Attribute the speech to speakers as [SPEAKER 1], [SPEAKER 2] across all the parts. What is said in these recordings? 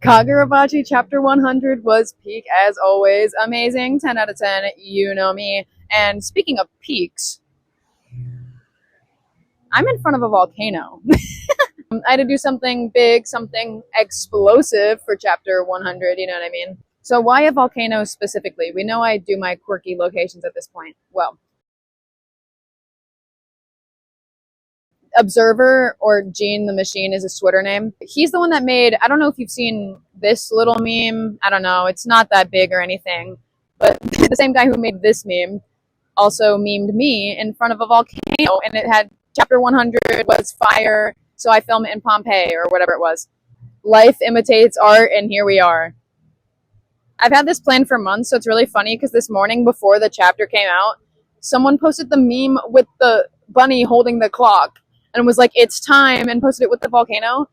[SPEAKER 1] Kagurabachi Chapter 100 was peak as always. Amazing. 10 out of 10. You know me. And speaking of peaks, I'm in front of a volcano. I had to do something big, something explosive for Chapter 100. You know what I mean? So why a volcano specifically? We know I do my quirky locations at this point. Well, Observer, or Gene the Machine is his Twitter name. He's the one that made, I don't know if you've seen this little meme. I don't know. It's not that big or anything. But the same guy who made this meme also memed me in front of a volcano, and it had Chapter 100 was fire, so I film it in Pompeii or whatever it was. Life imitates art, and here we are. I've had this planned for months, so it's really funny because this morning before the chapter came out, someone posted the meme with the bunny holding the clock and was like, it's time, and posted it with the volcano.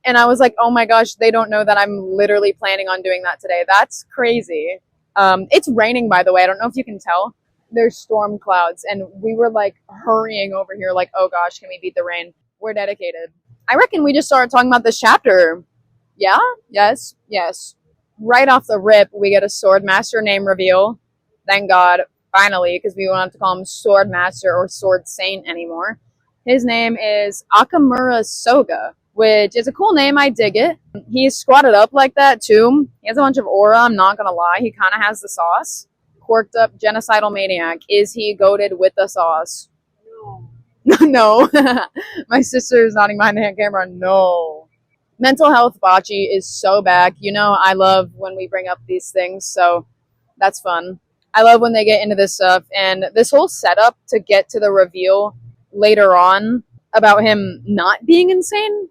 [SPEAKER 1] And I was like, oh my gosh, they don't know that I'm literally planning on doing that today. That's crazy. It's raining, by the way. I don't know if you can tell. There's storm clouds, and we were like hurrying over here like, oh gosh, can we beat the rain? We're dedicated. I reckon we just started talking about this chapter. Yeah? Yes? Yes. Right off the rip, we get a Sword Master name reveal. Thank God, finally, because we won't have to call him Sword Master or Sword Saint anymore. His name is Akamura Soga, which is a cool name. I dig it. He's squatted up like that, too. He has a bunch of aura, I'm not gonna lie. He kind of has the sauce. Quirked up genocidal maniac. Is he goated with the sauce? No. No. My sister is nodding behind the hand camera. No. Mental health Bachi is so back. You know, I love when we bring up these things, so that's fun. I love when they get into this stuff, and this whole setup to get to the reveal later on about him not being insane,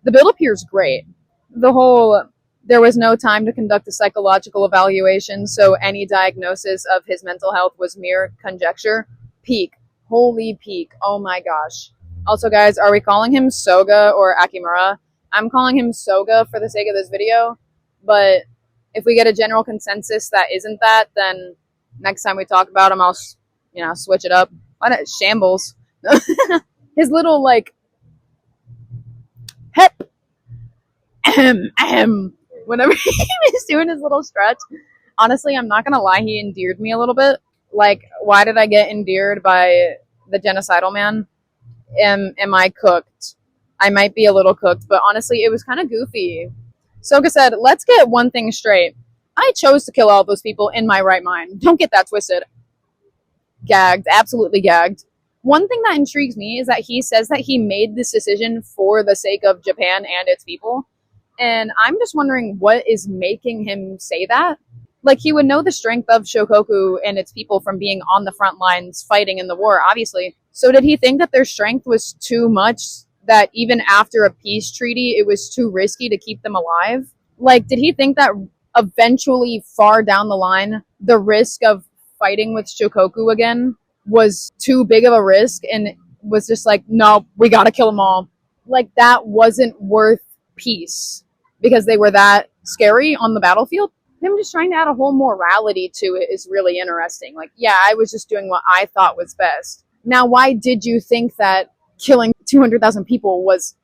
[SPEAKER 1] the build-up here is great. The whole, there was no time to conduct a psychological evaluation, so any diagnosis of his mental health was mere conjecture. Peak. Holy peak. Oh my gosh. Also, guys, are we calling him Soga or Akimura? I'm calling him Soga for the sake of this video, but if we get a general consensus that isn't that, then next time we talk about him, I'll, switch it up. Why not? Shambles. His little, like, hep, whenever he was doing his little stretch. Honestly, I'm not gonna lie, he endeared me a little bit. Like, why did I get endeared by the genocidal man? Am I cooked? I might be a little cooked, but honestly, it was kind of goofy. Soga said, let's get one thing straight. I chose to kill all those people in my right mind. Don't get that twisted. Gagged. Absolutely gagged. One thing that intrigues me is that he says that he made this decision for the sake of Japan and its people. And I'm just wondering what is making him say that. Like, he would know the strength of Shokoku and its people from being on the front lines fighting in the war, obviously. So did he think that their strength was too much, that even after a peace treaty, it was too risky to keep them alive? Like, did he think that eventually, far down the line, the risk of fighting with Shokoku again was too big of a risk and was just like, no, we gotta kill them all? Like, that wasn't worth peace because they were that scary on the battlefield? Him just trying to add a whole morality to it is really interesting. Like, yeah, I was just doing what I thought was best. Now, why did you think that killing 200,000 people was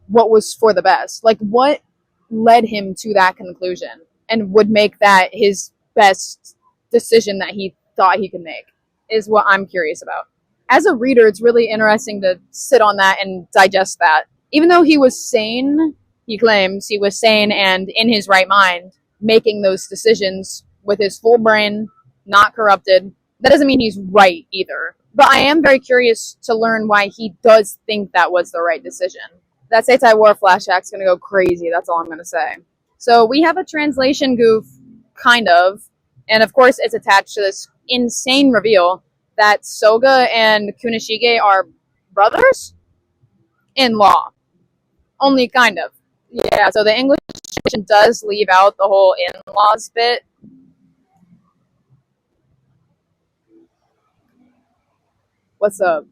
[SPEAKER 1] what was for the best? Like, what led him to that conclusion and would make that his best decision that he thought he could make is what I'm curious about. As a reader, it's really interesting to sit on that and digest that. Even though he was sane, he claims he was sane and in his right mind, making those decisions with his full brain, not corrupted. That doesn't mean he's right either. But I am very curious to learn why he does think that was the right decision. That Seitai War flashback's going to go crazy. That's all I'm going to say. So we have a translation goof, kind of. And of course, it's attached to this insane reveal that Soga and Kunishige are brothers-in-law. Only kind of. Yeah, so the English translation does leave out the whole in-laws bit. What's up?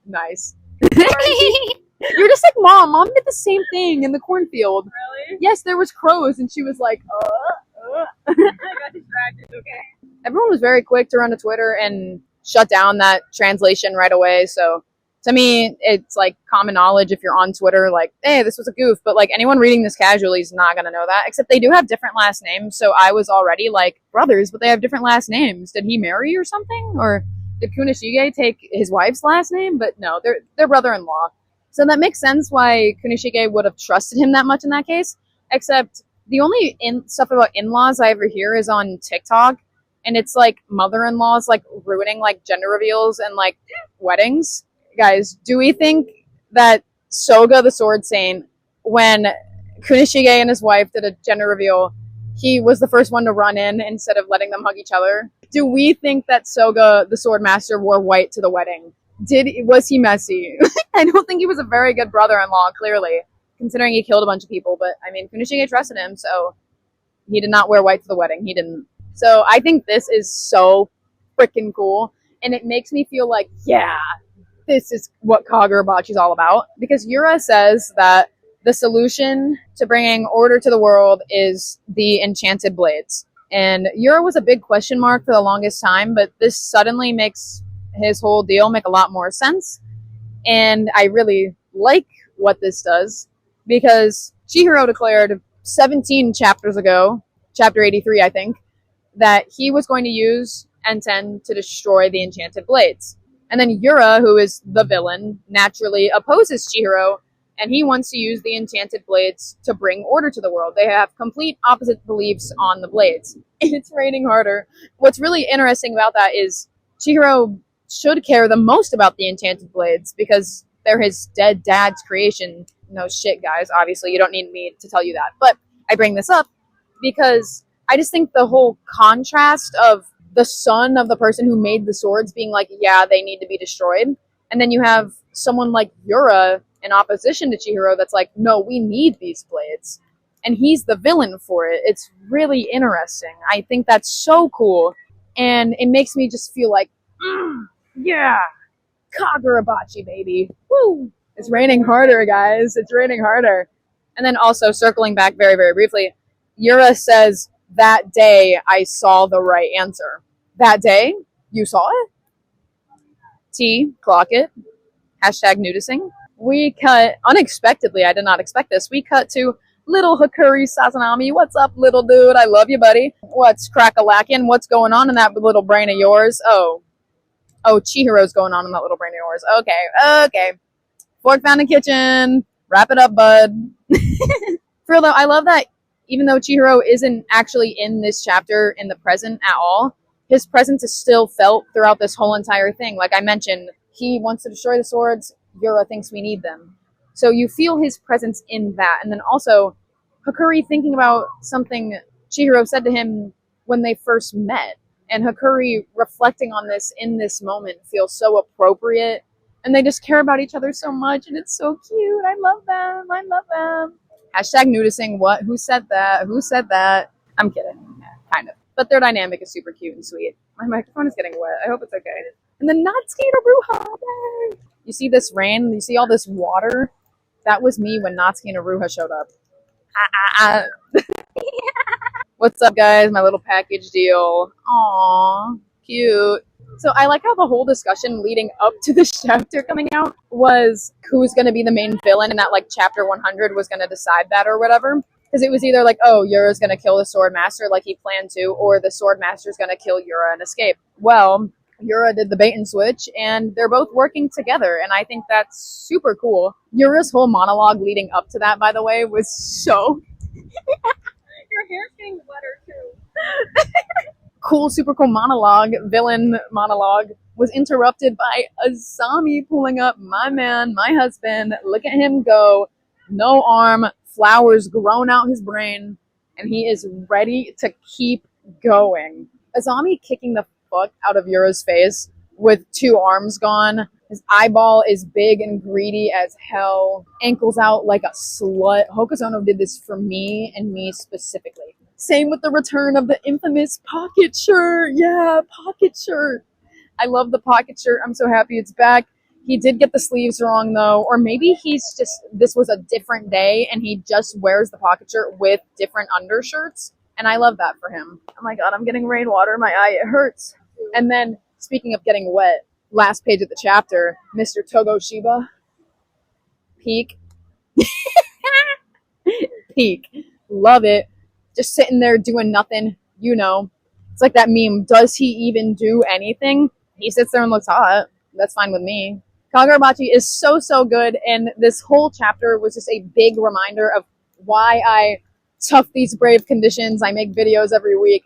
[SPEAKER 1] Nice. You're just like, Mom did the same thing in the cornfield.
[SPEAKER 2] Really?
[SPEAKER 1] Yes, there was crows, and she was like,
[SPEAKER 2] I got distracted, okay.
[SPEAKER 1] Everyone was very quick to run to Twitter and shut down that translation right away, so To me, it's like common knowledge if you're on Twitter, like, hey, this was a goof. But like anyone reading this casually is not going to know that, except they do have different last names. So I was already like, brothers, but they have different last names. Did he marry or something? Or did Kunishige take his wife's last name? But no, they're brother-in-law. So that makes sense why Kunishige would have trusted him that much in that case. Except the only stuff about in-laws I ever hear is on TikTok. And it's like mother-in-laws like ruining like gender reveals and like weddings. Guys, do we think that Soga the Sword Saint, when Kunishige and his wife did a gender reveal, he was the first one to run in instead of letting them hug each other? Do we think that Soga the Sword Master wore white to the wedding? Was he messy? I don't think he was a very good brother-in-law, clearly, considering he killed a bunch of people. But, I mean, Kunishige trusted him, so he did not wear white to the wedding. He didn't. So I think this is so freaking cool, and it makes me feel like, yeah, this is what Kagurabachi is all about. Because Yura says that the solution to bringing order to the world is the enchanted blades. And Yura was a big question mark for the longest time, but this suddenly makes his whole deal make a lot more sense. And I really like what this does, because Chihiro declared 17 chapters ago, chapter 83, I think, that he was going to use Enten to destroy the enchanted blades. And then Yura, who is the villain, naturally opposes Chihiro, and he wants to use the enchanted blades to bring order to the world. They have complete opposite beliefs on the blades. It's raining harder. What's really interesting about that is Chihiro should care the most about the enchanted blades because they're his dead dad's creation. No shit, guys. Obviously, you don't need me to tell you that. But I bring this up because I just think the whole contrast of the son of the person who made the swords being like, yeah, they need to be destroyed. And then you have someone like Yura in opposition to Chihiro that's like, no, we need these blades. And he's the villain for it. It's really interesting. I think that's so cool. And it makes me just feel like, yeah, Kagurabachi, baby. Woo! It's raining harder, guys. It's raining harder. And then also, circling back very, very briefly, Yura says, that day I saw the right answer. That day? You saw it? T, clock it. Hashtag nudising. We cut, unexpectedly, I did not expect this, we cut to little Hakuri Sazanami. What's up, little dude? I love you, buddy. What's crack-a-lackin'? What's going on in that little brain of yours? Oh, Chihiro's going on in that little brain of yours. Okay. Fork found in kitchen. Wrap it up, bud. For real though, I love that even though Chihiro isn't actually in this chapter in the present at all, his presence is still felt throughout this whole entire thing. Like I mentioned, he wants to destroy the swords. Yura thinks we need them. So you feel his presence in that. And then also, Hakuri thinking about something Chihiro said to him when they first met. And Hakuri reflecting on this in this moment feels so appropriate. And they just care about each other so much. And it's so cute. I love them. Hashtag nudising. What? Who said that? I'm kidding. Yeah, kind of. But their dynamic is super cute and sweet. My microphone is getting wet. I hope it's okay. And then Natsuki and Aruha. You see this rain? You see all this water? That was me when Natsuki and Aruha showed up. What's up, guys? My little package deal. Aww. Cute. So I like how the whole discussion leading up to this chapter coming out was who's going to be the main villain, and that like chapter 100 was going to decide that or whatever. Because it was either like, oh, Yura's going to kill the Sword Master like he planned to, or the Sword Master's going to kill Yura and escape. Well, Yura did the bait and switch, and they're both working together, and I think that's super cool. Yura's whole monologue leading up to that, by the way, was so...
[SPEAKER 2] Your hair's getting wetter, too.
[SPEAKER 1] Cool, super cool monologue, villain monologue, was interrupted by Azami pulling up. My man, my husband, look at him go. No arm, flowers grown out his brain, and he is ready to keep going. Azami kicking the fuck out of Yura's face with 2 arms gone. His eyeball is big and greedy as hell. Ankles out like a slut. Hokuzono did this for me and me specifically. Same with the return of the infamous pocket shirt. Yeah, pocket shirt. I love the pocket shirt. I'm so happy it's back. He did get the sleeves wrong though, or maybe this was a different day and he just wears the pocket shirt with different undershirts. And I love that for him. Oh my god, I'm getting rainwater in my eye. It hurts. And then, speaking of getting wet, last page of the chapter, Mr. Togoshiba. Peak. Peak. Love it. Just sitting there doing nothing, you know. It's like that meme, does he even do anything? He sits there and looks hot. That's fine with me. Kagurabachi is so, so good, and this whole chapter was just a big reminder of why I tough these brave conditions. I make videos every week.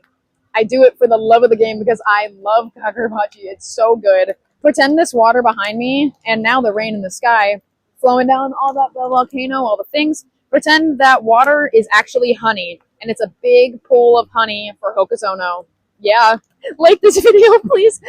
[SPEAKER 1] I do it for the love of the game because I love Kagurabachi. It's so good. Pretend this water behind me, and now the rain in the sky, flowing down all that the volcano, all the things. Pretend that water is actually honey, and it's a big pool of honey for Hokusono. Yeah, like this video, please.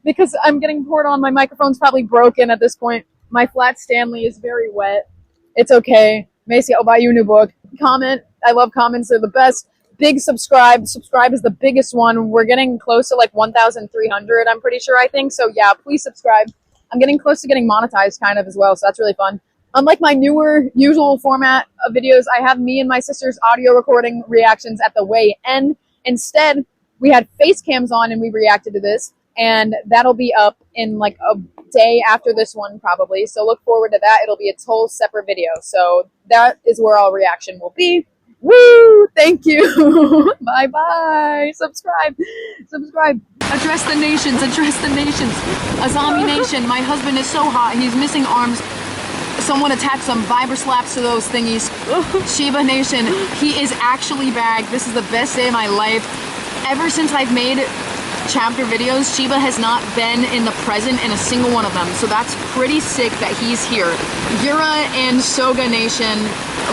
[SPEAKER 1] Because I'm getting poured on. My microphone's probably broken at this point. My flat Stanley is very wet. It's okay. Macy, I'll buy you a new book. Comment. I love comments. They're the best. Big subscribe. Subscribe is the biggest one. We're getting close to like 1,300, I'm pretty sure, I think. So yeah, please subscribe. I'm getting close to getting monetized kind of as well, so that's really fun. Unlike my newer usual format of videos, I have me and my sister's audio recording reactions at the way end. Instead, we had face cams on and we reacted to this, and that'll be up in like a day after this one probably. So look forward to that. It'll be a whole separate video. So that is where all reaction will be. Woo! Thank you. Bye-bye. Subscribe. Subscribe. Address the nations. Address the nations. Azami Nation. My husband is so hot. He's missing arms. Someone attack some vibra slaps to those thingies. Shiba Nation. He is actually back. This is the best day of my life. Ever since I've made chapter videos, Shiba has not been in the present in a single one of them. So that's pretty sick that he's here. Yura and Soga Nation.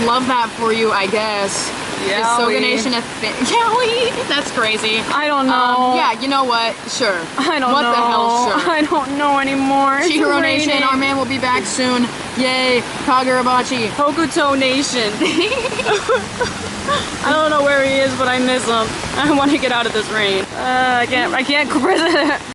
[SPEAKER 1] Love that for you, I guess. Yeah. Is Soga Nation a thing? Yaoi? That's crazy.
[SPEAKER 2] I don't know.
[SPEAKER 1] Yeah, you know what? Sure.
[SPEAKER 2] I don't know.
[SPEAKER 1] What the hell, sure.
[SPEAKER 2] I don't know anymore.
[SPEAKER 1] Chihiro Nation, our man will be back soon. Yay. Kagurabachi.
[SPEAKER 2] Hokuto Nation. I don't know where he is, but I miss him. I want to get out of this rain. I can't